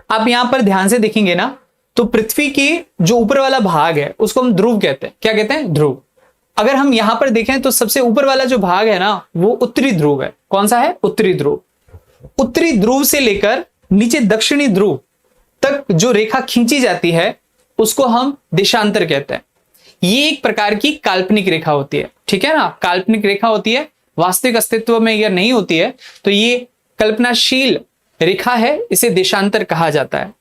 आप यहां पर ध्यान से देखेंगे ना, तो पृथ्वी की जो ऊपर वाला भाग है उसको हम ध्रुव कहते हैं। क्या कहते हैं? ध्रुव। अगर हम यहां पर देखें तो सबसे ऊपर वाला जो भाग है ना, वो उत्तरी ध्रुव है। कौन सा है? उत्तरी ध्रुव। उत्तरी ध्रुव से लेकर नीचे दक्षिणी ध्रुव तक जो रेखा खींची जाती है उसको हम देशांतर कहते हैं। ये एक प्रकार की काल्पनिक रेखा होती है, ठीक है ना। काल्पनिक रेखा होती है, वास्तविक अस्तित्व में यह नहीं होती है, तो ये कल्पनाशील रेखा है, इसे देशांतर कहा जाता है।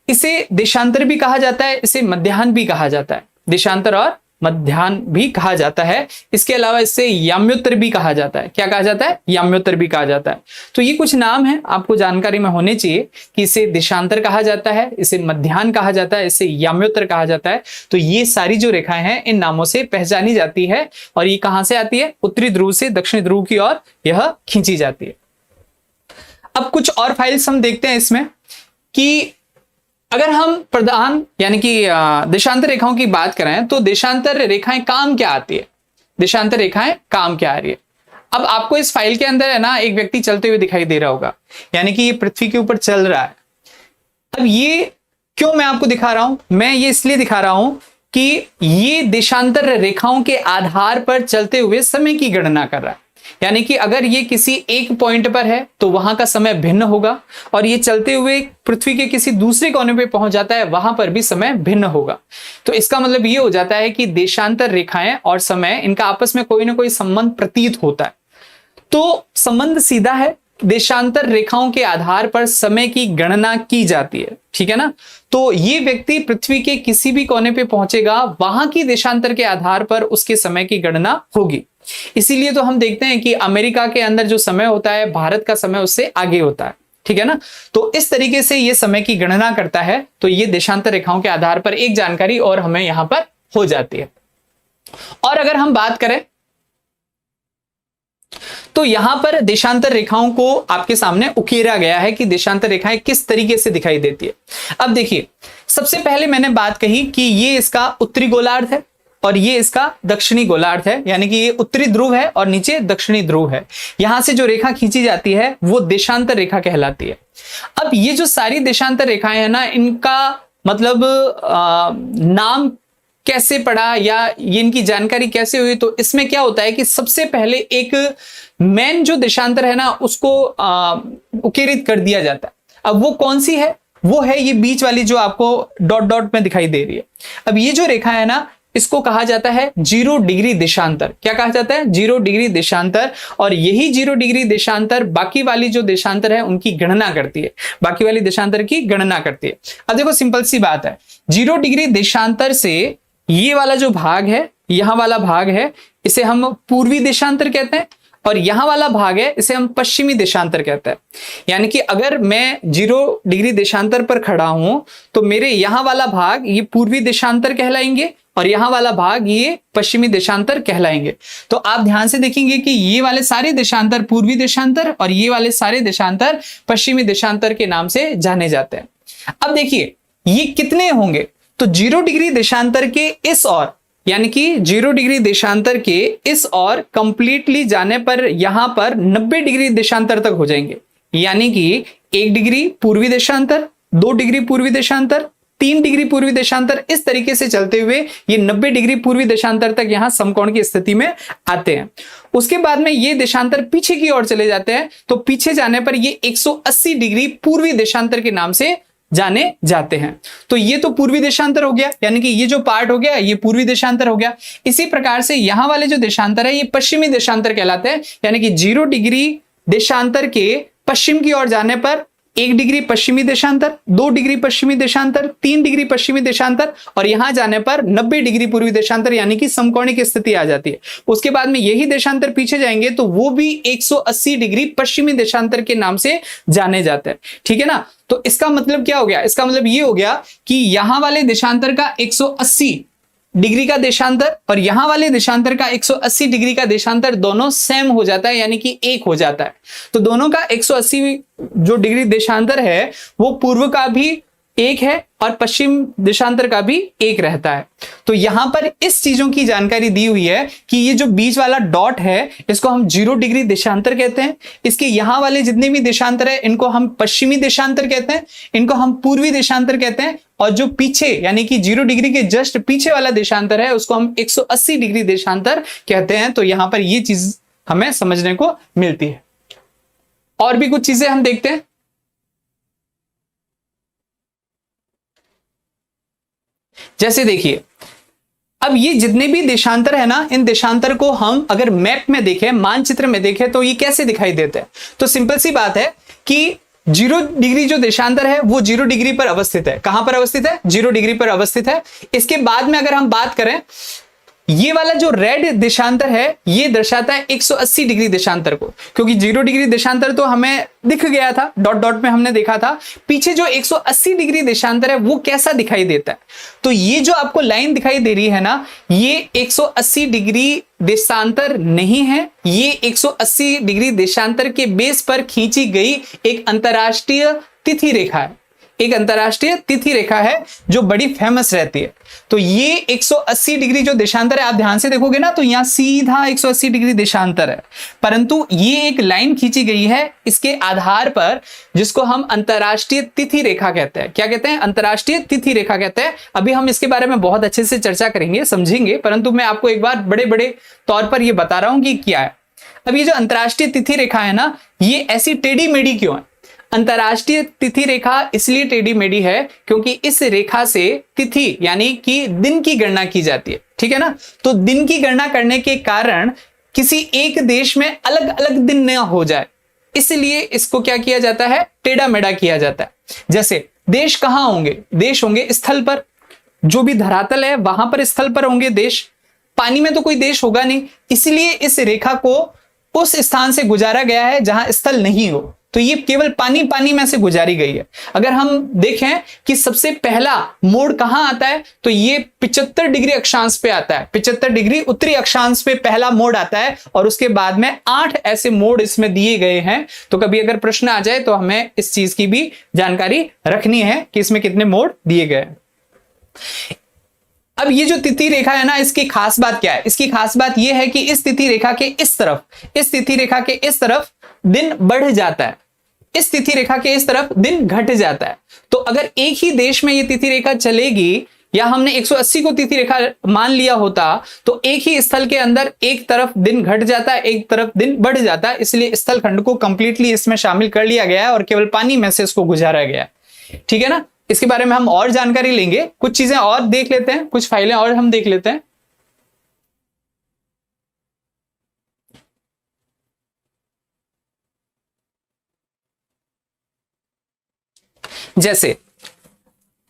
इसे देशांतर भी कहा जाता है, इसे मध्याह्न भी कहा जाता है। देशांतर और मध्याह्न भी कहा जाता है। इसके अलावा इससे याम्योत्तर भी कहा जाता है। क्या कहा जाता है? याम्योत्तर भी कहा जाता है। तो ये कुछ नाम है, आपको जानकारी में होने चाहिए कि इसे देशांतर कहा जाता है, इसे मध्याह्न कहा जाता है, इसे याम्योत्तर कहा जाता है। तो ये सारी जो रेखाएं हैं इन नामों से पहचानी जाती है। और ये कहां से आती है? उत्तरी ध्रुव से दक्षिणी ध्रुव की ओर यह खींची जाती है। अब कुछ और फाइल्स हम देखते हैं इसमें कि अगर हम प्रधान यानी कि देशांतर रेखाओं की बात करें तो देशांतर रेखाएं काम क्या आती है? देशांतर रेखाएं काम क्या आ रही है? अब आपको इस फाइल के अंदर है ना एक व्यक्ति चलते हुए दिखाई दे रहा होगा, यानी कि ये पृथ्वी के ऊपर चल रहा है। अब ये क्यों मैं आपको दिखा रहा हूं? मैं ये इसलिए दिखा रहा हूं कि ये देशांतर रेखाओं के आधार पर चलते हुए समय की गणना कर रहा है। यानी कि अगर ये किसी एक पॉइंट पर है तो वहां का समय भिन्न होगा, और ये चलते हुए पृथ्वी के किसी दूसरे कोने पे पहुंच जाता है, वहां पर भी समय भिन्न होगा। तो इसका मतलब ये हो जाता है कि देशांतर रेखाएं और समय, इनका आपस में कोई ना कोई संबंध प्रतीत होता है। तो संबंध सीधा है, देशांतर रेखाओं के आधार पर समय की गणना की जाती है, ठीक है ना। तो ये व्यक्ति पृथ्वी के किसी भी कोने पे पहुंचेगा, वहां की देशांतर के आधार पर उसके समय की गणना होगी। इसीलिए तो हम देखते हैं कि अमेरिका के अंदर जो समय होता है, भारत का समय उससे आगे होता है, ठीक है ना। तो इस तरीके से ये समय की गणना करता है। तो ये देशांतर रेखाओं के आधार पर एक जानकारी और हमें यहां पर हो जाती है। और अगर हम बात करें तो यहां पर देशांतर रेखाओं को आपके सामने उकेरा गया है कि देशांतर रेखाएं किस तरीके से दिखाई देती है। अब देखिए, सबसे पहले मैंने बात कही कि ये इसका उत्तरी गोलार्ध है और ये इसका दक्षिणी गोलार्ध है, यानी कि ये उत्तरी ध्रुव है और नीचे दक्षिणी ध्रुव है। यहां से जो रेखा खींची जाती है वो देशांतर रेखा कहलाती है। अब ये जो सारी देशांतर रेखाएं हैं ना, इनका मतलब नाम कैसे पड़ा या ये इनकी जानकारी कैसे हुई? तो इसमें क्या होता है कि सबसे पहले एक मेन जो देशांतर है ना उसको उकेरित कर दिया जाता है। अब वो कौन सी है? वो है ये बीच वाली जो आपको डॉट डॉट में दिखाई दे रही है। अब ये जो रेखा है ना, इसको कहा जाता है 0 डिग्री देशांतर। क्या कहा जाता है? 0 डिग्री देशांतर। और यही 0 डिग्री देशांतर बाकी वाली जो देशांतर है उनकी गणना करती है, बाकी वाली देशांतर की गणना करती है। अब देखो, सिंपल सी बात है, 0 डिग्री देशांतर से ये वाला जो भाग है, यहां वाला भाग है, इसे हम पूर्वी देशांतर कहते हैं, और यहां वाला भाग है इसे हम पश्चिमी देशांतर कहते हैं। यानी कि अगर मैं 0 डिग्री देशांतर पर खड़ा हूं तो मेरे यहां वाला भाग ये पूर्वी देशांतर कहलाएंगे और यहां वाला भाग ये पश्चिमी देशांतर कहलाएंगे। तो आप ध्यान से देखेंगे कि ये वाले सारे देशांतर पूर्वी देशांतर और ये वाले सारे देशांतर पश्चिमी देशांतर के नाम से जाने जाते हैं। अब देखिए ये कितने होंगे? तो 0 डिग्री देशांतर के इस ओर, यानी कि 0 डिग्री देशांतर के इस ओर कंप्लीटली जाने पर यहां पर 90 डिग्री देशांतर तक हो जाएंगे। यानी कि 1 डिग्री पूर्वी देशांतर, 2 डिग्री पूर्वी देशांतर, 3 डिग्री पूर्वी देशांतर, इस तरीके से चलते हुए ये 90 डिग्री पूर्वी देशांतर तक यहां समकोण की स्थिति में आते हैं। उसके बाद में ये देशांतर पीछे की ओर चले जाते हैं, तो पीछे जाने पर ये 180 डिग्री पूर्वी देशांतर के नाम से जाने जाते हैं। तो ये तो पूर्वी देशांतर हो गया, यानी कि ये जो पार्ट हो गया ये पूर्वी देशांतर हो गया। इसी प्रकार से यहां वाले जो देशांतर है ये पश्चिमी देशांतर कहलाते हैं। यानी कि 0 डिग्री देशांतर के पश्चिम की ओर जाने पर 1 डिग्री पश्चिमी देशांतर, 2 डिग्री पश्चिमी देशांतर, 3 डिग्री पश्चिमी देशांतर, और यहां जाने पर 90 डिग्री पूर्वी देशांतर, यानी कि समकोणिक स्थिति आ जाती है। उसके बाद में यही देशांतर पीछे जाएंगे तो वो भी 180 डिग्री पश्चिमी देशांतर के नाम से जाने जाते हैं, ठीक है ना। तो इसका मतलब क्या हो गया? इसका मतलब ये हो गया कि यहां वाले देशांतर का 180 डिग्री का देशांतर और यहां वाले देशांतर का 180 डिग्री का देशांतर दोनों सेम हो जाता है, यानी कि एक हो जाता है। तो दोनों का 180 जो डिग्री देशांतर है वो पूर्व का भी एक है और पश्चिम देशांतर का भी एक रहता है। तो यहां पर इस चीजों की जानकारी दी हुई है कि ये जो बीच वाला डॉट है इसको हम 0 डिग्री देशांतर कहते हैं, इसके यहां वाले जितने भी देशांतर है इनको हम पश्चिमी देशांतर कहते हैं, इनको हम पूर्वी देशांतर कहते हैं, और जो पीछे यानी कि 0 डिग्री के जस्ट पीछे वाला देशांतर है उसको हम 180 डिग्री देशांतर कहते हैं। तो यहां पर ये चीज हमें समझने को मिलती है। और भी कुछ चीजें हम देखते हैं। जैसे देखिए, अब ये जितने भी देशांतर है ना, इन देशांतर को हम अगर मैप में देखें, मानचित्र में देखें, तो ये कैसे दिखाई देते हैं। तो सिंपल सी बात है कि 0 डिग्री जो देशांतर है वो 0 डिग्री पर अवस्थित है। कहां पर अवस्थित है? 0 डिग्री पर अवस्थित है। इसके बाद में अगर हम बात करें, ये वाला जो रेड देशांतर है ये दर्शाता है 180 डिग्री देशांतर को, क्योंकि 0 डिग्री देशांतर तो हमें दिख गया था, डॉट डॉट में हमने देखा था। पीछे जो 180 डिग्री देशांतर है वो कैसा दिखाई देता है? तो ये जो आपको लाइन दिखाई दे रही है ना, ये 180 डिग्री देशांतर नहीं है, ये 180 डिग्री देशांतर के बेस पर खींची गई एक अंतरराष्ट्रीय तिथि रेखा है। एक अंतरराष्ट्रीय तिथि रेखा है जो बड़ी फेमस रहती है। तो ये 180 डिग्री जो देशांतर है, आप ध्यान से देखोगे ना तो यहां सीधा 180 डिग्री देशांतर है, परंतु ये एक लाइन खींची गई है इसके आधार पर, जिसको हम अंतरराष्ट्रीय तिथि रेखा कहते हैं। क्या कहते हैं? अंतरराष्ट्रीय तिथि रेखा कहते हैं। अभी हम इसके बारे में बहुत अच्छे से चर्चा करेंगे, समझेंगे, परंतु मैं आपको एक बार बड़े बड़े तौर पर यह बता रहा हूं कि क्या है। अब ये जो अंतरराष्ट्रीय तिथि रेखा है ना, ये ऐसी टेढ़ी मेढ़ी क्यों है? अंतरराष्ट्रीय तिथि रेखा इसलिए टेढ़ी मेढ़ी है क्योंकि इस रेखा से तिथि यानी कि दिन की गणना की जाती है, ठीक है ना। तो दिन की गणना करने के कारण किसी एक देश में अलग अलग दिन न हो जाए, इसलिए इसको क्या किया जाता है? टेढ़ा मेढ़ा किया जाता है। जैसे देश कहां होंगे? देश होंगे स्थल पर, जो भी धरातल है वहां पर स्थल पर होंगे देश। पानी में तो कोई देश होगा नहीं, इसलिए इस रेखा को उस स्थान से गुजारा गया है जहां स्थल नहीं हो। तो ये केवल पानी पानी में से गुजारी गई है। अगर हम देखें कि सबसे पहला मोड़ कहां आता है, तो ये 75 डिग्री अक्षांश पे आता है। 75 डिग्री उत्तरी अक्षांश पे पहला मोड़ आता है, और उसके बाद में 8 ऐसे मोड़ इसमें दिए गए हैं। तो कभी अगर प्रश्न आ जाए तो हमें इस चीज की भी जानकारी रखनी है कि इसमें कितने मोड़ दिए गए। अब ये जो तिथि रेखा है ना, इसकी खास बात क्या है? इसकी खास बात यह है कि इस तिथि रेखा के इस तरफ, इस तिथि रेखा के इस तरफ दिन बढ़ जाता है, इस तिथि रेखा के इस तरफ दिन घट जाता है। तो अगर एक ही देश में ये तिथि रेखा चलेगी, या हमने 180 को तिथि रेखा मान लिया होता, तो एक ही स्थल के अंदर एक तरफ दिन घट जाता है, एक तरफ दिन बढ़ जाता है। इसलिए स्थल खंड को कंप्लीटली इसमें शामिल कर लिया गया है और केवल पानी में से इसको गुजारा गया है, ठीक है ना। इसके बारे में हम और जानकारी लेंगे, कुछ चीजें और देख लेते हैं, कुछ फाइलें और हम देख लेते हैं। जैसे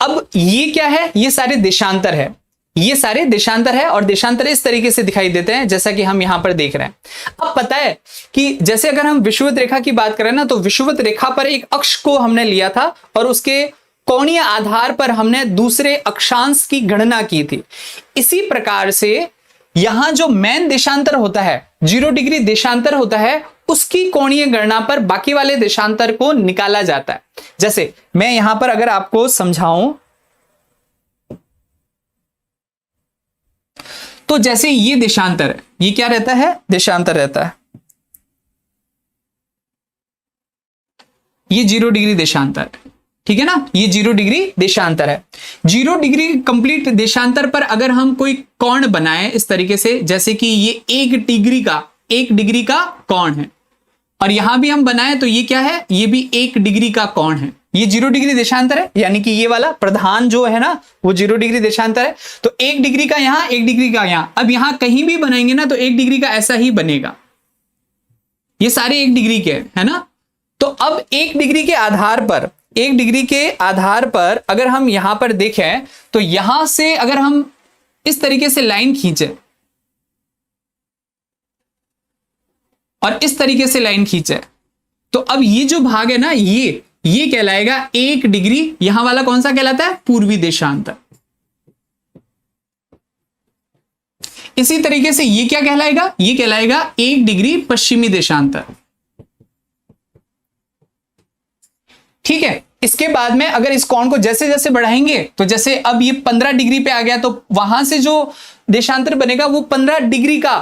अब ये क्या है? ये सारे देशांतर है, ये सारे देशांतर है, और देशांतर इस तरीके से दिखाई देते हैं जैसा कि हम यहां पर देख रहे हैं। अब पता है कि जैसे अगर हम विषुवत रेखा की बात करें ना, तो विषुवत रेखा पर एक अक्ष को हमने लिया था और उसके कोणीय आधार पर हमने दूसरे अक्षांश की गणना की थी। इसी प्रकार से यहां जो मेन देशांतर होता है, 0 डिग्री देशांतर होता है, उसकी कोणीय गणना पर बाकी वाले देशांतर को निकाला जाता है। जैसे मैं यहां पर अगर आपको समझाऊं, तो जैसे ये देशांतर है, ये क्या रहता है? देशांतर रहता है। ये 0 डिग्री देशांतर, ठीक है ना, ये 0 डिग्री देशांतर है। 0 डिग्री कंप्लीट देशांतर पर अगर हम कोई कोण बनाए इस तरीके से, जैसे कि ये 1 डिग्री का कोण है, और यहां भी हम बनाए तो ये क्या है? ये भी 1 डिग्री का कोण है। ये 0 डिग्री देशांतर है, यानी कि ये वाला प्रधान जो है ना वो 0 डिग्री देशांतर है। तो 1 डिग्री का यहां, 1 डिग्री का यहां। अब यहां कहीं भी बनाएंगे ना तो 1 डिग्री का ऐसा ही बनेगा, ये सारे 1 डिग्री के है ना। तो अब 1 डिग्री के आधार पर, 1 डिग्री के आधार पर अगर हम यहां पर देखें, तो यहां से अगर हम इस तरीके से लाइन खींचे और इस तरीके से लाइन खींचे, तो अब ये जो भाग है ना, ये कहलाएगा 1 डिग्री। यहां वाला कौन सा कहलाता है? पूर्वी देशांतर। इसी तरीके से ये क्या कहलाएगा? ये कहलाएगा 1 डिग्री पश्चिमी देशांतर, ठीक है। इसके बाद में अगर इस कोण को जैसे जैसे बढ़ाएंगे तो जैसे अब ये 15 डिग्री पे आ गया तो वहां से जो देशांतर बनेगा वो 15 डिग्री का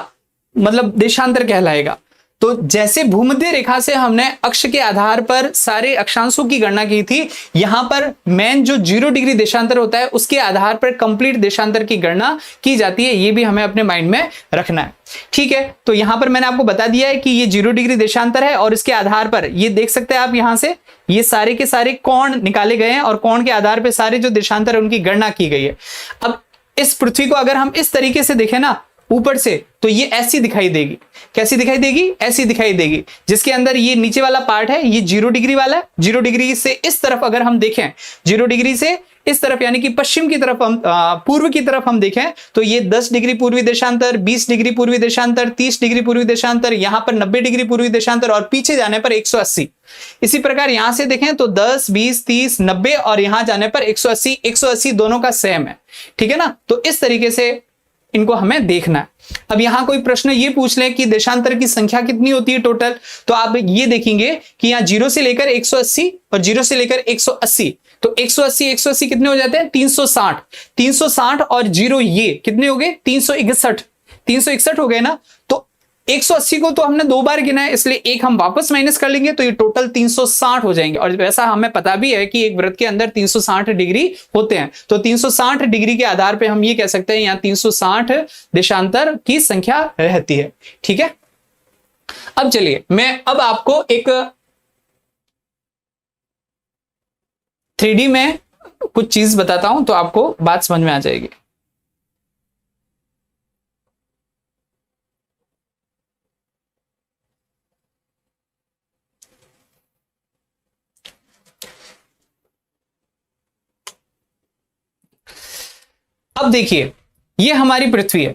मतलब देशांतर कहलाएगा। तो जैसे भूमध्य रेखा से हमने अक्ष के आधार पर सारे अक्षांशों की गणना की थी, यहां पर मेन जो 0 डिग्री देशांतर होता है उसके आधार पर कंप्लीट देशांतर की गणना की जाती है। ये भी हमें अपने माइंड में रखना है, ठीक है। तो यहां पर मैंने आपको बता दिया है कि ये 0 डिग्री देशांतर है और इसके आधार पर ये देख सकते हैं आप, यहां से ये सारे के सारे कोण निकाले गए हैं और कोण के आधार पर सारे जो देशांतर है उनकी गणना की गई है। अब इस पृथ्वी को अगर हम इस तरीके से देखें ना ऊपर से, तो ये ऐसी दिखाई देगी। कैसी दिखाई देगी? ऐसी दिखाई देगी, जिसके अंदर ये नीचे वाला पार्ट है ये 0 डिग्री वाला है। 0 डिग्री से इस तरफ अगर हम देखें, 0 डिग्री से इस तरफ यानी कि पश्चिम की तरफ हम पूर्व की तरफ हम देखें तो ये 10 डिग्री पूर्वी देशांतर, 20 डिग्री पूर्वी देशांतर, 30 डिग्री पूर्वी देशांतर, यहां पर 90 डिग्री पूर्वी देशांतर और पीछे जाने पर 180। इसी प्रकार यहां से देखें तो 10, 20, 30, 90 और यहां जाने पर 180। 180 दोनों का सेम है, ठीक है ना। तो इस तरीके से इनको हमें देखना है। अब यहां कोई प्रश्न ये पूछ ले कि देशांतर की संख्या कितनी होती है टोटल, तो आप ये देखेंगे कि यहां 0 से लेकर 180 और 0 से लेकर 180, तो 180 180 कितने हो जाते हैं? 360। 360 और 0 ये कितने हो गए? 361। 361 हो गए ना। तो 180 को तो हमने 2 बार गिना है, इसलिए एक हम वापस माइनस कर लेंगे तो ये टोटल 360 हो जाएंगे। और वैसा हमें पता भी है कि एक वृत्त के अंदर 360 डिग्री होते हैं, तो 360 डिग्री के आधार पे हम ये कह सकते हैं यहां 360 देशांतर की संख्या रहती है, ठीक है। अब चलिए मैं अब आपको एक 3D में कुछ चीज बताता हूं तो आपको बात समझ में आ जाएगी। अब देखिए ये हमारी पृथ्वी है।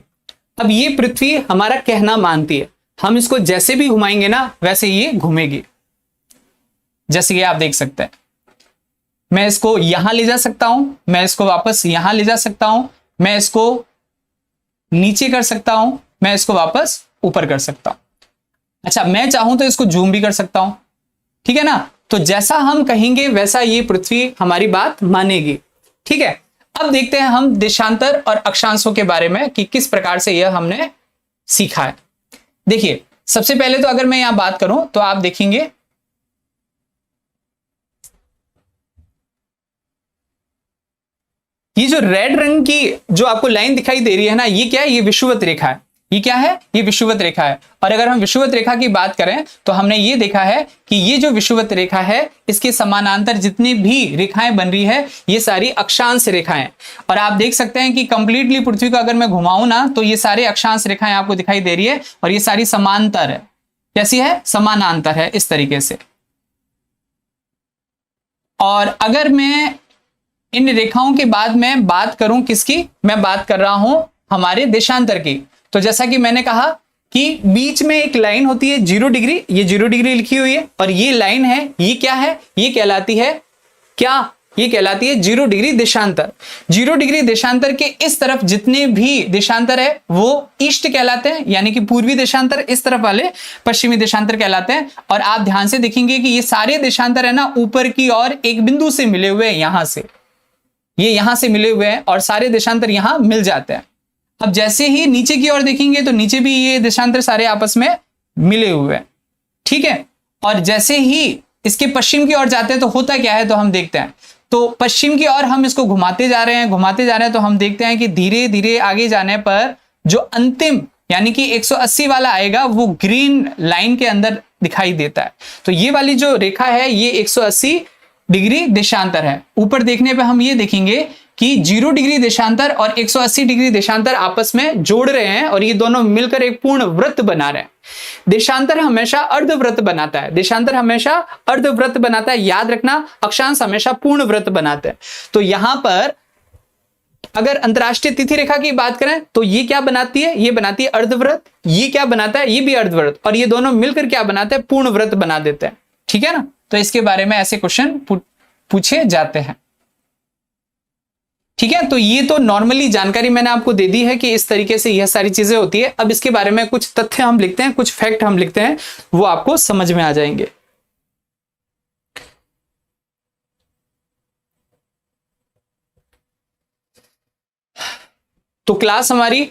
अब ये पृथ्वी हमारा कहना मानती है, हम इसको जैसे भी घुमाएंगे ना वैसे ये घूमेगी। जैसे कि आप देख सकते हैं, मैं इसको यहां ले जा सकता हूं, मैं इसको वापस यहां ले जा सकता हूं, मैं इसको नीचे कर सकता हूं, मैं इसको वापस ऊपर कर सकता हूं। अच्छा, मैं चाहूं तो इसको जूम भी कर सकता हूं, ठीक है ना। तो जैसा हम कहेंगे वैसा ये पृथ्वी हमारी बात मानेगी, ठीक है। अब देखते हैं हम देशांतर और अक्षांशों के बारे में कि किस प्रकार से यह हमने सीखा है। देखिए सबसे पहले तो अगर मैं यहां बात करूं तो आप देखेंगे ये जो रेड रंग की जो आपको लाइन दिखाई दे रही है ना, ये क्या है? ये विषुवत रेखा है। ये क्या है? ये विषुवत रेखा है। और अगर हम विषुवत रेखा की बात करें तो हमने ये देखा है कि ये जो विषुवत रेखा है इसके समानांतर जितनी भी रेखाएं बन रही है ये सारी अक्षांश रेखाएं। और आप देख सकते हैं कि कंप्लीटली पृथ्वी को अगर मैं घुमाऊं ना तो ये सारे अक्षांश रेखाएं आपको दिखाई दे रही है और ये सारी समांतर है। कैसी है? समानांतर है इस तरीके से। और अगर मैं इन रेखाओं के बाद में बात करूं किसकी, मैं बात कर रहा हूं हमारे देशांतर की। तो जैसा कि मैंने कहा कि बीच में एक लाइन होती है 0 डिग्री, ये 0 डिग्री लिखी हुई है और ये लाइन है, ये क्या है? ये कहलाती है क्या? ये कहलाती है 0 डिग्री देशांतर। 0 डिग्री देशांतर के इस तरफ जितने भी देशांतर है वो ईस्ट कहलाते हैं, यानी कि पूर्वी देशांतर, इस तरफ वाले पश्चिमी देशांतर कहलाते हैं। और आप ध्यान से देखेंगे कि ये सारे देशांतर है ना ऊपर की ओर एक बिंदु से मिले हुए हैं, यहां से ये यहां से मिले हुए हैं और सारे देशांतर यहां मिल जाते हैं। अब जैसे ही नीचे की ओर देखेंगे तो नीचे भी ये देशांतर सारे आपस में मिले हुए हैं, ठीक है। और जैसे ही इसके पश्चिम की ओर जाते हैं तो होता क्या है, तो हम देखते हैं। तो पश्चिम की ओर हम इसको घुमाते जा रहे हैं, घुमाते जा रहे हैं, तो हम देखते हैं कि धीरे धीरे आगे जाने पर जो अंतिम यानी कि 180 वाला आएगा वो ग्रीन लाइन के अंदर दिखाई देता है। तो ये वाली जो रेखा है ये 180 डिग्री देशांतर है। ऊपर देखने पे हम ये देखेंगे कि 0 डिग्री देशांतर और 180 डिग्री देशांतर आपस में जोड़ रहे हैं और ये दोनों मिलकर एक पूर्ण वृत्त बना रहे हैं। देशांतर हमेशा अर्धवृत्त बनाता है, देशांतर हमेशा अर्धवृत्त बनाता है, याद रखना। अक्षांश हमेशा पूर्ण वृत्त बनाते हैं। तो यहां पर अगर अंतरराष्ट्रीय तिथि रेखा की बात करें तो ये क्या बनाती है? ये बनाती है अर्धवृत्त। ये क्या बनाता है? ये भी अर्धवृत्त। और ये दोनों मिलकर क्या बनाते हैं? पूर्ण वृत्त बना देते हैं, ठीक है ना। तो इसके बारे में ऐसे क्वेश्चन पूछे जाते हैं, ठीक है। तो ये तो नॉर्मली जानकारी मैंने आपको दे दी है कि इस तरीके से यह सारी चीजें होती है। अब इसके बारे में कुछ तथ्य हम लिखते हैं, कुछ फैक्ट हम लिखते हैं, वो आपको समझ में आ जाएंगे। तो क्लास हमारी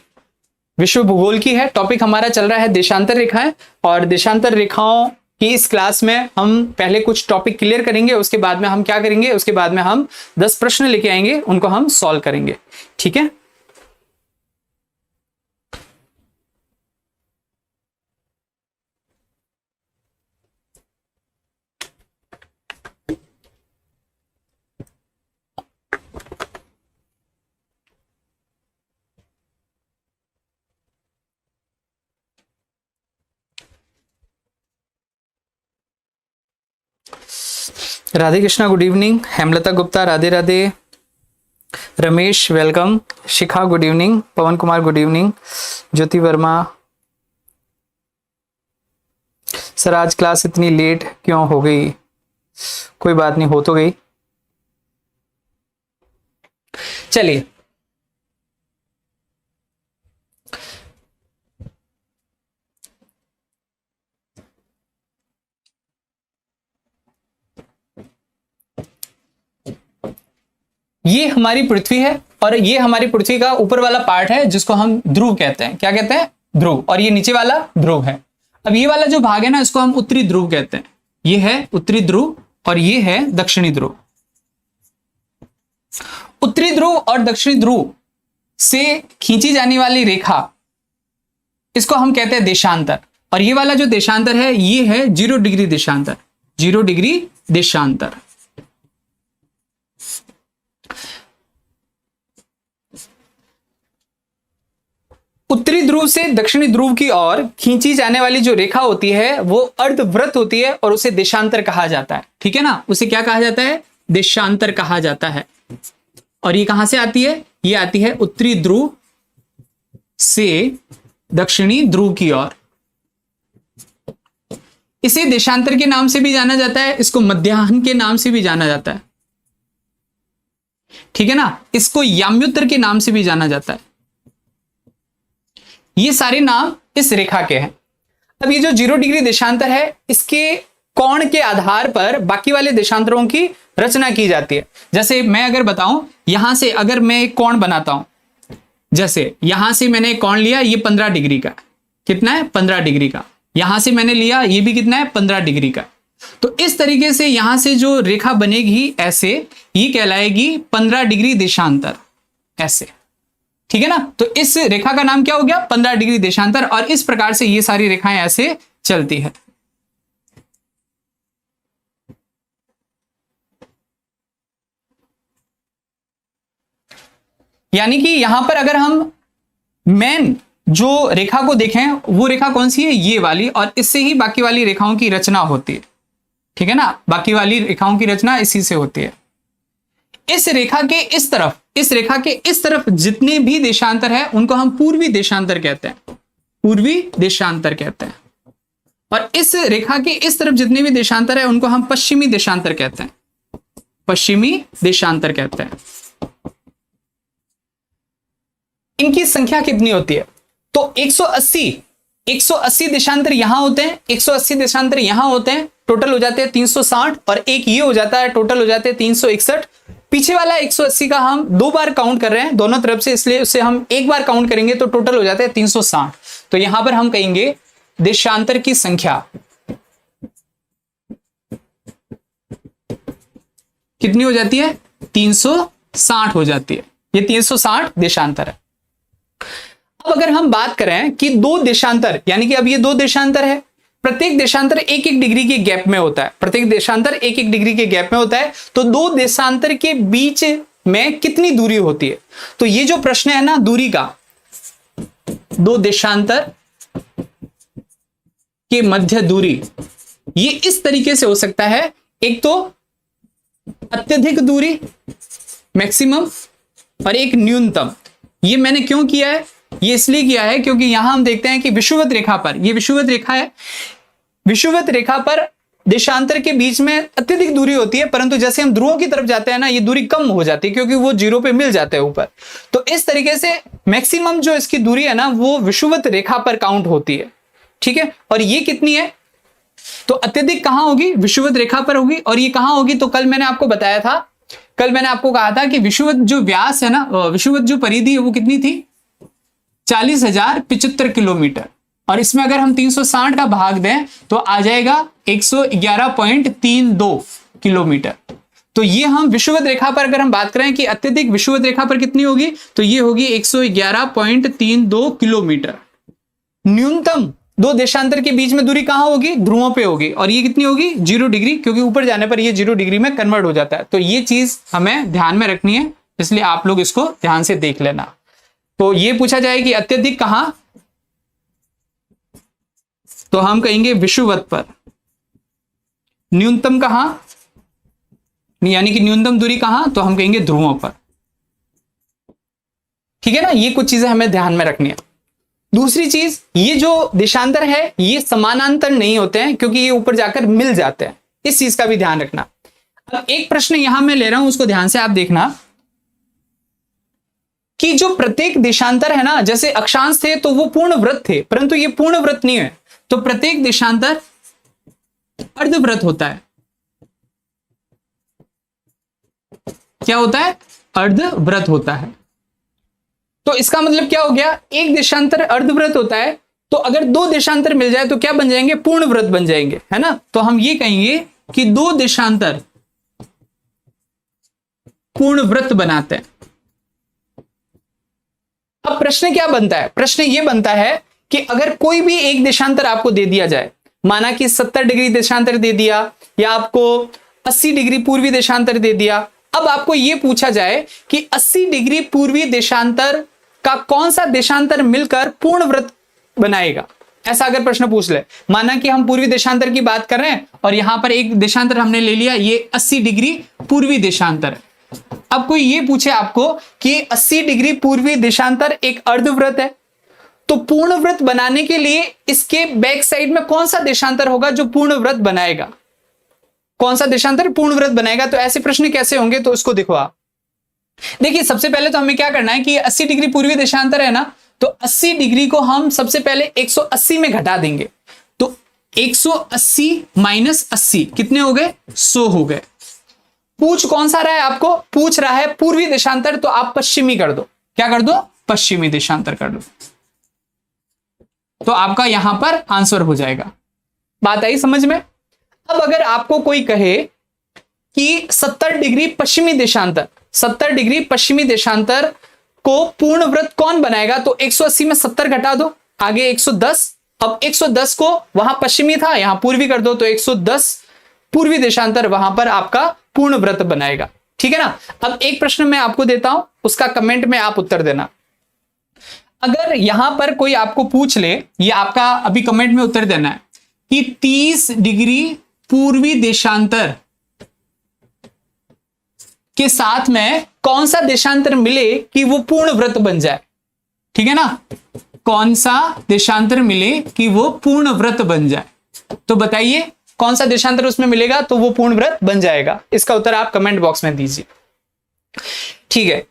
विश्व भूगोल की है, टॉपिक हमारा चल रहा है देशांतर रेखाएं, और देशांतर रेखाओं की इस क्लास में हम पहले कुछ टॉपिक क्लियर करेंगे, उसके बाद में हम क्या करेंगे, उसके बाद में हम 10 प्रश्न लेके आएंगे, उनको हम सॉल्व करेंगे। ठीक है, Radhe Krishna good evening, Hemlata Gupta Radhe Radhe, Ramesh welcome, Shikha good evening, Pawan Kumar good evening, Jyoti Verma sir आज क्लास इतनी लेट क्यों हो गई? कोई बात नहीं, हो तो गई। चलिए ये हमारी पृथ्वी है, और ये हमारी पृथ्वी का ऊपर वाला पार्ट है जिसको हम ध्रुव कहते हैं। क्या कहते हैं? ध्रुव। और ये नीचे वाला ध्रुव है। अब ये वाला जो भाग है ना, इसको हम उत्तरी ध्रुव कहते हैं। ये है उत्तरी ध्रुव और ये है दक्षिणी ध्रुव। उत्तरी ध्रुव और दक्षिणी ध्रुव से खींची जाने वाली रेखा, इसको हम कहते हैं देशांतर। और ये वाला जो देशांतर है, ये है 0 डिग्री देशांतर। 0 डिग्री देशांतर। उत्तरी ध्रुव से दक्षिणी ध्रुव की ओर खींची जाने वाली जो रेखा होती है वो अर्धवृत्त होती है और उसे देशांतर कहा जाता है। ठीक है ना, उसे क्या कहा जाता है? देशांतर कहा जाता है। और ये कहां से आती है? ये आती है उत्तरी ध्रुव से दक्षिणी ध्रुव की ओर। इसे देशांतर के नाम से भी जाना जाता है, इसको मध्याह्न के नाम से भी जाना जाता है। ठीक है ना, इसको याम्योत्तर के नाम से भी जाना जाता है। ये सारे नाम इस रेखा के हैं। अब ये जो 0 डिग्री देशांतर है, इसके कोण के आधार पर बाकी वाले देशांतरों की रचना की जाती है। जैसे मैं अगर बताऊं, यहां से अगर मैं एक कोण बनाता हूं, जैसे यहां से मैंने एक कोण लिया, ये 15 डिग्री का। कितना है? 15 डिग्री का। यहां से मैंने लिया, ये भी कितना है? 15 डिग्री का। तो इस तरीके से यहां से जो रेखा बनेगी ऐसे, ये कहलाएगी 15 डिग्री देशांतर। ऐसे, ठीक है ना। तो इस रेखा का नाम क्या हो गया? 15 डिग्री देशांतर। और इस प्रकार से ये सारी रेखाएं ऐसे चलती है। यानी कि यहां पर अगर हम मेन जो रेखा को देखें, वो रेखा कौन सी है? ये वाली। और इससे ही बाकी वाली रेखाओं की रचना होती है। ठीक है ना, बाकी वाली रेखाओं की रचना इसी से होती है। इस रेखा के इस तरफ, इस रेखा के इस तरफ जितने भी देशांतर है, उनको हम पूर्वी देशांतर कहते हैं। पूर्वी देशांतर कहते हैं। और इस रेखा के इस तरफ जितने भी देशांतर है, उनको हम पश्चिमी देशांतर कहते हैं। पश्चिमी देशांतर कहते हैं। इनकी संख्या कितनी होती है? तो 180 देशांतर यहां होते हैं, 180 देशांतर यहां होते हैं, टोटल हो जाते हैं 360। और एक ये हो जाता है, टोटल हो जाते हैं 361। पीछे वाला 180 का हम 2 बार काउंट कर रहे हैं दोनों तरफ से, इसलिए उसे हम 1 बार काउंट करेंगे तो टोटल हो जाते हैं 360। तो यहां पर हम कहेंगे देशांतर की संख्या कितनी हो जाती है? 360 हो जाती है। ये 360 देशांतर है। अब अगर हम बात करें कि 2 देशांतर, यानी कि अब ये 2 देशांतर है, प्रत्येक देशांतर 1-1 डिग्री के गैप में होता है। प्रत्येक देशांतर 1-1 डिग्री के गैप में होता है। तो 2 देशांतर के बीच में कितनी दूरी होती है? तो ये जो प्रश्न है ना दूरी का, 2 देशांतर के मध्य दूरी, ये इस तरीके से हो सकता है। एक तो अत्यधिक दूरी मैक्सिमम, और एक न्यूनतम। ये मैंने क्यों किया है? ये इसलिए किया है क्योंकि यहां हम देखते हैं कि विषुवत रेखा पर, ये विषुवत रेखा है, विषुवत रेखा पर देशांतर के बीच में अत्यधिक दूरी होती है, परंतु जैसे हम ध्रुवों की तरफ जाते हैं ना, ये दूरी कम हो जाती है क्योंकि वो 0 पे मिल जाते हैं ऊपर। तो इस तरीके से मैक्सिमम जो इसकी दूरी है ना, वो विषुवत रेखा पर काउंट होती है। ठीक है, और ये कितनी है? तो अत्यधिक कहां होगी? विषुवत रेखा पर होगी। और ये कहां होगी? तो कल मैंने आपको बताया था, कल मैंने आपको कहा था कि विषुवत जो व्यास है ना, विषुवत जो परिधि है वो कितनी थी? 40,075 किलोमीटर, और इसमें अगर हम 360 का भाग दें तो आ जाएगा 111.32 किलोमीटर। तो ये हम विषुवत रेखा पर अगर हम बात करें कि अत्यधिक विषुवत रेखा पर कितनी होगी, तो ये होगी 111.32 किलोमीटर। न्यूनतम दो देशांतर के बीच में दूरी कहां होगी, ध्रुवों पे होगी, और ये कितनी होगी 0 डिग्री, क्योंकि ऊपर जाने पर ये 0 डिग्री में कन्वर्ट हो जाता है। तो ये चीज हमें ध्यान में रखनी है, इसलिए आप लोग इसको ध्यान से देख लेना। तो ये पूछा जाए कि अत्यधिक कहां, तो हम कहेंगे विषुवत पर। न्यूनतम कहां, यानी कि न्यूनतम दूरी कहां, तो हम कहेंगे ध्रुवों पर। ठीक है ना, ये कुछ चीजें हमें ध्यान में रखनी है। दूसरी चीज, ये जो देशांतर है ये समानांतर नहीं होते हैं, क्योंकि ये ऊपर जाकर मिल जाते हैं, इस चीज का भी ध्यान रखना। अब एक प्रश्न यहां मैं ले रहा हूं, उसको ध्यान से आप देखना कि जो प्रत्येक देशांतर है ना, जैसे अक्षांश थे तो वो पूर्ण वृत्त थे, परंतु ये पूर्ण वृत्त नहीं है, तो प्रत्येक देशांतर अर्धवृत्त होता है। क्या होता है, अर्धवृत्त होता है। तो इसका मतलब क्या हो गया, एक देशांतर अर्धवृत्त होता है, तो अगर दो देशांतर मिल जाए तो क्या बन जाएंगे, पूर्ण वृत्त बन जाएंगे, है ना। तो हम ये कहेंगे कि दो देशांतर पूर्ण वृत्त बनाते हैं। अब प्रश्न क्या बनता है, प्रश्न ये बनता है कि अगर कोई भी एक देशांतर आपको दे दिया जाए, माना कि 70 डिग्री देशांतर दे दिया, या आपको 80 डिग्री पूर्वी देशांतर दे दिया। अब आपको यह पूछा जाए कि 80 डिग्री पूर्वी देशांतर का कौन सा देशांतर मिलकर पूर्ण वृत्त बनाएगा, ऐसा अगर प्रश्न पूछ ले। माना कि हम पूर्वी देशांतर की बात कर रहे हैं और यहां पर एक देशांतर हमने ले लिया, ये 80 डिग्री पूर्वी देशांतर। अब कोई ये पूछे आपको कि 80 डिग्री पूर्वी देशांतर एक अर्धवृत्त है, तो पूर्ण वृत्त बनाने के लिए इसके बैक साइड में कौन सा देशांतर होगा जो पूर्ण वृत्त बनाएगा, कौन सा देशांतर पूर्ण वृत्त बनाएगा। तो ऐसे प्रश्न कैसे होंगे, तो उसको देखो आप। देखिए सबसे पहले तो हमें क्या करना है कि 80 डिग्री पूर्वी देशांतर है ना, तो 80 डिग्री को हम सबसे पहले 180 में घटा देंगे, तो 180 माइनस 80 कितने हो गए, 100 हो गए। पूछ कौन सा रहा है, आपको पूछ रहा है पूर्वी देशांतर, तो आप पश्चिमी कर दो। क्या कर दो, पश्चिमी देशांतर कर दो, तो आपका यहां पर आंसर हो जाएगा। बात आई समझ में। अब अगर आपको कोई कहे कि 70 डिग्री पश्चिमी देशांतर, 70 डिग्री पश्चिमी देशांतर को पूर्ण वृत्त कौन बनाएगा, तो 180 में 70 घटा दो, आगे 110। अब 110 को वहां पश्चिमी था, यहां पूर्वी कर दो, तो 110 पूर्वी देशांतर वहां पर आपका पूर्ण वृत्त बनाएगा। ठीक है ना। अब एक प्रश्न मैं आपको देता हूं, उसका कमेंट में आप उत्तर देना। अगर यहां पर कोई आपको पूछ ले, ये आपका अभी कमेंट में उत्तर देना है कि 30 डिग्री पूर्वी देशांतर के साथ में कौन सा देशांतर मिले कि वो पूर्ण वृत्त बन जाए। ठीक है ना, कौन सा देशांतर मिले कि वो पूर्ण वृत्त बन जाए, तो बताइए कौन सा देशांतर उसमें मिलेगा तो वो पूर्ण वृत्त बन जाएगा। इसका उत्तर आप कमेंट बॉक्स में दीजिए। ठीक है,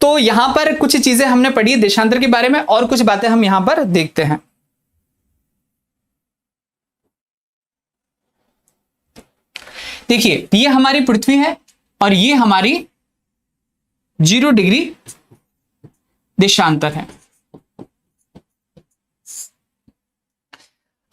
तो यहां पर कुछ चीजें हमने पढ़ी देशांतर के बारे में, और कुछ बातें हम यहां पर देखते हैं। देखिए ये हमारी पृथ्वी है और ये हमारी 0 डिग्री देशांतर है।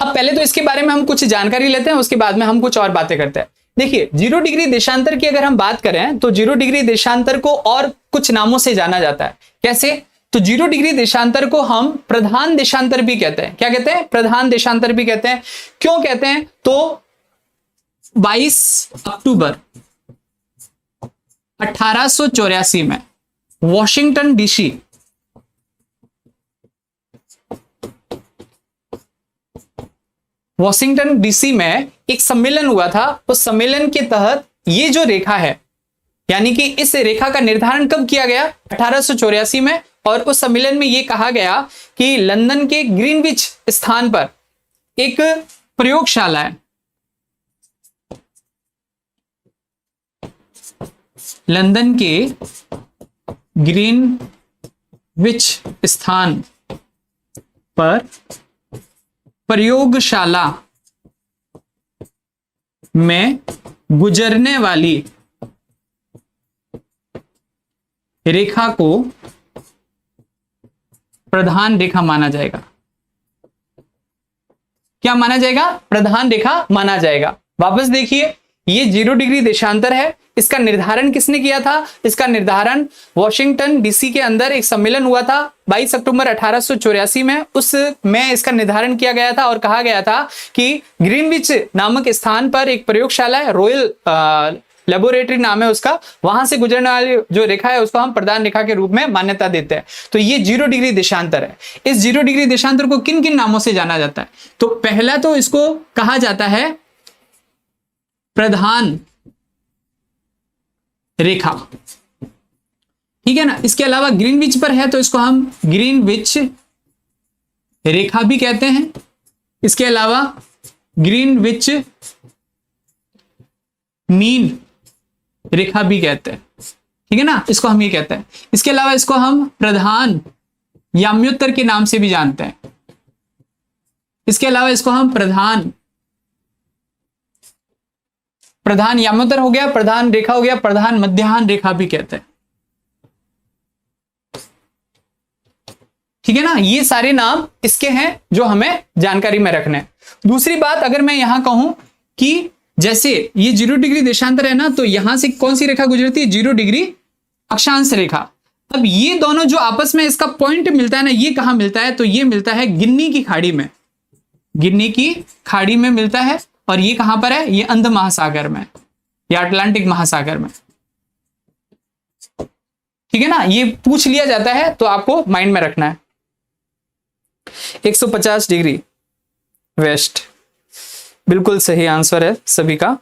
अब पहले तो इसके बारे में हम कुछ जानकारी लेते हैं, उसके बाद में हम कुछ और बातें करते हैं। देखिए 0 डिग्री देशांतर की अगर हम बात करें तो 0 डिग्री देशांतर को और कुछ नामों से जाना जाता है। कैसे, तो 0 डिग्री देशांतर को हम प्रधान देशांतर भी कहते हैं। क्या कहते हैं, प्रधान देशांतर भी कहते हैं। क्यों कहते हैं, तो 22 अक्टूबर 1884 में वॉशिंगटन डीसी में एक सम्मेलन हुआ था। उस सम्मेलन के तहत ये जो रेखा है, यानी कि इस रेखा का निर्धारण कब किया गया, 1884 में। और उस सम्मेलन में यह कहा गया कि लंदन के ग्रीनविच स्थान पर एक प्रयोगशाला है, लंदन के ग्रीनविच स्थान पर प्रयोगशाला में गुजरने वाली रेखा को प्रधान रेखा माना जाएगा। क्या माना जाएगा? प्रधान रेखा माना जाएगा। वापस देखिए, ये 0 डिग्री देशांतर है। इसका निर्धारण किसने किया था? इसका निर्धारण वॉशिंगटन डीसी के अंदर एक सम्मेलन हुआ था 22 अक्टूबर 1884 में। उसमें इसका निर्धारण किया गया था और कहा गया था कि ग्रीनविच नामक स्थान पर एक प्रयोगशाला है, रॉयल लेबोरेटरी नाम है उसका, वहां से गुजरने वाली जो रेखा है उसको हम प्रधान रेखा के रूप में मान्यता देते हैं। तो ये 0 डिग्री देशांतर है। इस 0 डिग्री देशांतर को किन किन नामों से जाना जाता है? तो पहला तो इसको कहा जाता है प्रधान रेखा, ठीक है ना। इसके अलावा ग्रीनविच पर है तो इसको हम ग्रीनविच रेखा भी कहते हैं। इसके अलावा ग्रीनविच मीन रेखा भी कहते हैं, ठीक है ना, इसको हम ये कहते हैं। इसके अलावा इसको हम प्रधान याम्योत्तर के नाम से भी जानते हैं। इसके अलावा इसको हम प्रधान याम्योत्तर हो गया, प्रधान रेखा हो गया, प्रधान मध्याह्न रेखा भी कहते हैं, ठीक है ना। ये सारे नाम इसके हैं जो हमें जानकारी में रखने हैं। दूसरी बात, अगर मैं यहां कहूं कि जैसे ये 0 डिग्री देशांतर है ना, तो यहां से कौन सी रेखा गुजरती है? 0 डिग्री अक्षांश रेखा। अब ये दोनों जो आपस में इसका पॉइंट मिलता है ना, ये कहां मिलता है? तो ये मिलता है गिन्नी की खाड़ी में, गिन्नी की खाड़ी में मिलता है। और ये कहां पर है? ये अंध महासागर में या अटलांटिक महासागर में, ठीक है ना। ये पूछ लिया जाता है तो आपको माइंड में रखना है। 150 डिग्री वेस्ट बिल्कुल सही आंसर है सभी का।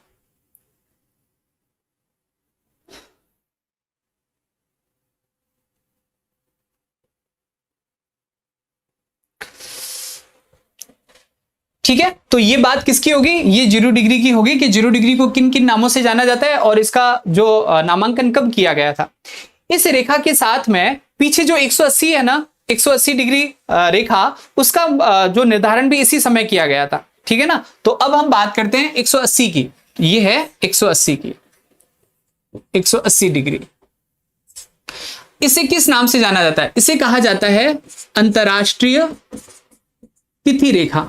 ठीक है, तो ये बात किसकी होगी? ये 0 डिग्री की होगी कि 0 डिग्री को किन किन नामों से जाना जाता है और इसका जो नामांकन कब किया गया था। इस रेखा के साथ में पीछे जो 180 है ना, 180 डिग्री रेखा, उसका जो निर्धारण भी इसी समय किया गया था, ठीक है ना। तो अब हम बात करते हैं 180 की। ये है 180 की, 180 डिग्री। इसे किस नाम से जाना जाता है? इसे कहा जाता है अंतरराष्ट्रीय तिथि रेखा,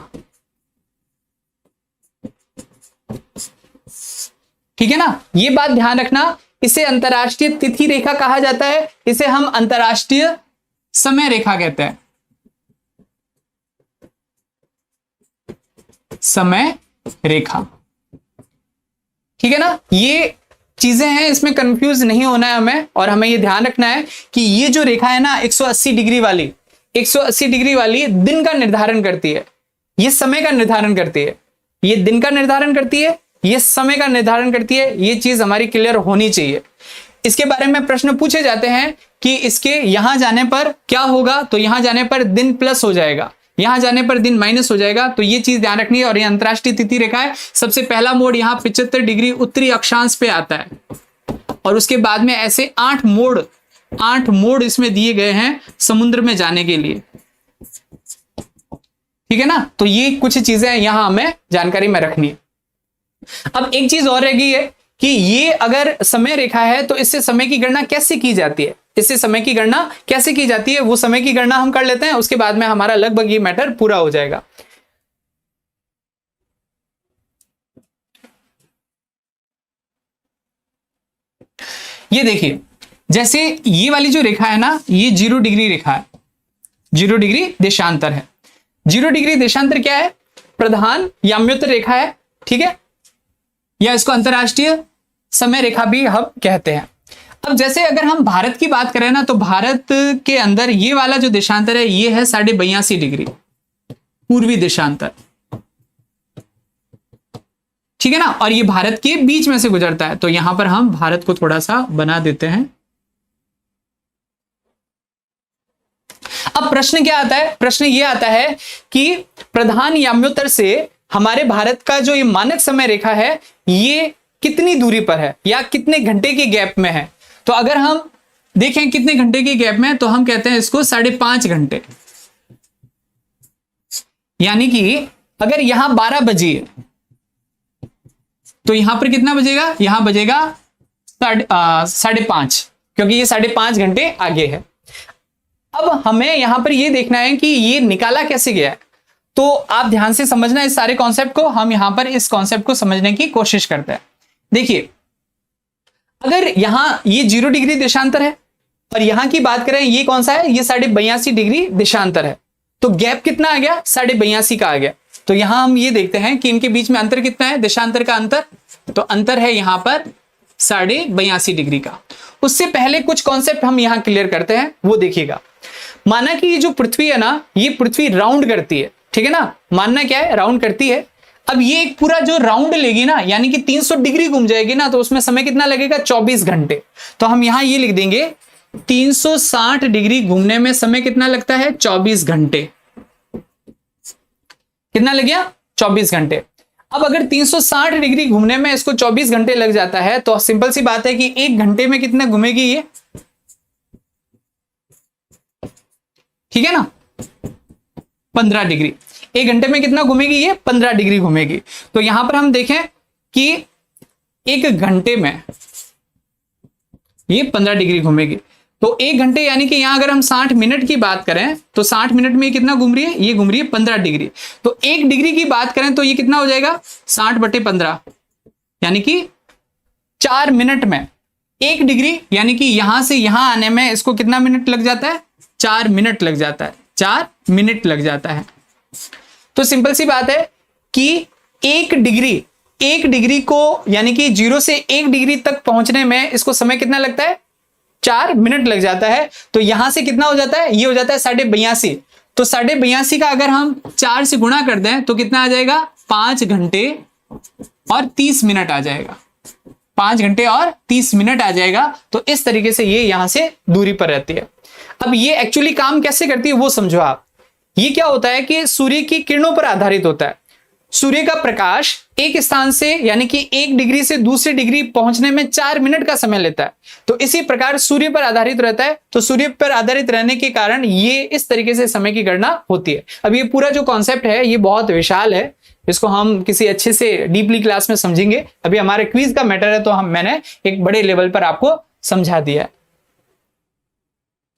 ठीक है ना। ये बात ध्यान रखना, इसे अंतरराष्ट्रीय तिथि रेखा कहा जाता है। इसे हम अंतरराष्ट्रीय समय रेखा कहते हैं, समय रेखा, ठीक है ना। ये चीजें हैं, इसमें कंफ्यूज नहीं होना है हमें, और हमें ये ध्यान रखना है कि ये जो रेखा है ना 180 डिग्री वाली, 180 डिग्री वाली दिन का निर्धारण करती है, ये समय का निर्धारण करती है, ये दिन का निर्धारण करती है, ये समय का निर्धारण करती है। ये चीज हमारी क्लियर होनी चाहिए। इसके बारे में प्रश्न पूछे जाते हैं कि इसके यहां जाने पर क्या होगा, तो यहां जाने पर दिन प्लस हो जाएगा, यहां जाने पर दिन माइनस हो जाएगा। तो ये चीज ध्यान रखनी है। और ये अंतरराष्ट्रीय तिथि रेखा है। सबसे पहला मोड़ यहां 75 डिग्री उत्तरी अक्षांश पे आता है, और उसके बाद में ऐसे 8 मोड़ इसमें दिए गए हैं समुद्र में जाने के लिए, ठीक है ना। तो ये कुछ चीजें यहां हमें जानकारी में रखनी है। अब एक चीज और रह गई है कि ये अगर समय रेखा है तो इससे समय की गणना कैसे की जाती है, इससे समय की गणना कैसे की जाती है, वो समय की गणना हम कर लेते हैं। उसके बाद में हमारा लगभग ये मैटर पूरा हो जाएगा। ये देखिए, जैसे ये वाली जो रेखा है ना, ये 0 डिग्री रेखा है, 0 डिग्री देशांतर है। 0 डिग्री देशांतर क्या है? प्रधान याम्योत्तर रेखा है, ठीक है, या इसको अंतरराष्ट्रीय समय रेखा भी हम कहते हैं। अब जैसे अगर हम भारत की बात करें ना, तो भारत के अंदर ये वाला जो देशांतर है ये है 82.5 डिग्री पूर्वी देशांतर, ठीक है ना। और ये भारत के बीच में से गुजरता है, तो यहां पर हम भारत को थोड़ा सा बना देते हैं। अब प्रश्न क्या आता है? प्रश्न ये आता है कि प्रधान याम्योत्तर से हमारे भारत का जो ये मानक समय रेखा है ये कितनी दूरी पर है या कितने घंटे के गैप में है। तो अगर हम देखें कितने घंटे के गैप में, तो हम कहते हैं इसको 5.5 घंटे। यानी कि अगर यहां 12 बजे तो यहां पर कितना बजेगा? यहां बजेगा 5:30, क्योंकि ये 5.5 घंटे आगे है। अब हमें यहां पर ये देखना है कि ये निकाला कैसे गया है। तो आप ध्यान से समझना इस सारे कॉन्सेप्ट को। हम यहां पर इस कॉन्सेप्ट को समझने की कोशिश करते हैं। देखिए, अगर यहां ये 0 डिग्री देशांतर है और यहां की बात करें, ये कौन सा है, ये 82.5 डिग्री देशांतर है, तो गैप कितना आ गया, 82.5 का आ गया। तो यहां हम ये देखते हैं कि इनके बीच में अंतर कितना है, देशांतर का अंतर, तो अंतर है यहां पर 82.5 डिग्री का। उससे पहले कुछ कॉन्सेप्ट हम यहां क्लियर करते हैं, वो देखिएगा। माना कि ये जो पृथ्वी है ना, ये पृथ्वी राउंड करती है, ठीक है ना, मानना क्या है, राउंड करती है। अब ये एक पूरा जो राउंड लेगी ना, यानी कि 300 डिग्री घूम जाएगी ना, तो उसमें समय कितना लगेगा, 24 घंटे। तो हम यहां ये लिख देंगे 360 डिग्री घूमने में समय कितना लगता है, 24 घंटे। कितना लग गया, 24 घंटे। अब अगर 360 डिग्री घूमने में इसको 24 घंटे लग जाता है, तो सिंपल सी बात है कि 1 घंटे में कितना घूमेगी ये, ठीक है ना, 15 डिग्री। 1 घंटे में कितना घूमेगी ये, 15 डिग्री घूमेगी। तो यहां पर हम देखें कि 1 घंटे में ये 15 डिग्री घूमेगी। तो 1 घंटे यानी कि यहां अगर हम 60 मिनट की बात करें, तो 60 मिनट में कितना घूम रही है, ये घूम रही है 15 डिग्री। तो 1 डिग्री की बात करें तो ये कितना हो जाएगा, 60/15, यानी कि 4 मिनट में 1 डिग्री, यानी कि यहां से यहां आने में इसको कितना मिनट लग जाता है, 4 मिनट लग जाता है, 4 मिनट लग जाता है। तो सिंपल सी बात है कि 1 डिग्री को, यानी कि 0 से 1 डिग्री तक पहुंचने में इसको समय कितना लगता है, 4 मिनट लग जाता है। तो यहां से कितना हो जाता है, ये हो जाता है 82.5। तो 82.5 का अगर हम 4 से गुणा कर दें तो कितना आ जाएगा, 5 घंटे और 30 मिनट आ जाएगा, 5 घंटे और 30 मिनट आ जाएगा। तो इस तरीके से ये यहां से दूरी पर रहती है। अब ये एक्चुअली काम कैसे करती है वो समझो आप। ये क्या होता है कि सूर्य की किरणों पर आधारित होता है। सूर्य का प्रकाश एक स्थान से, यानी कि 1 डिग्री से दूसरे डिग्री पहुंचने में 4 मिनट का समय लेता है। तो इसी प्रकार सूर्य पर आधारित रहता है। तो सूर्य पर आधारित रहने के कारण ये इस तरीके से समय की गणना होती है। अब ये पूरा जो कॉन्सेप्ट है ये बहुत विशाल है, इसको हम किसी अच्छे से डीपली क्लास में समझेंगे। अभी हमारे क्विज का मैटर है, तो मैंने एक बड़े लेवल पर आपको समझा दिया है।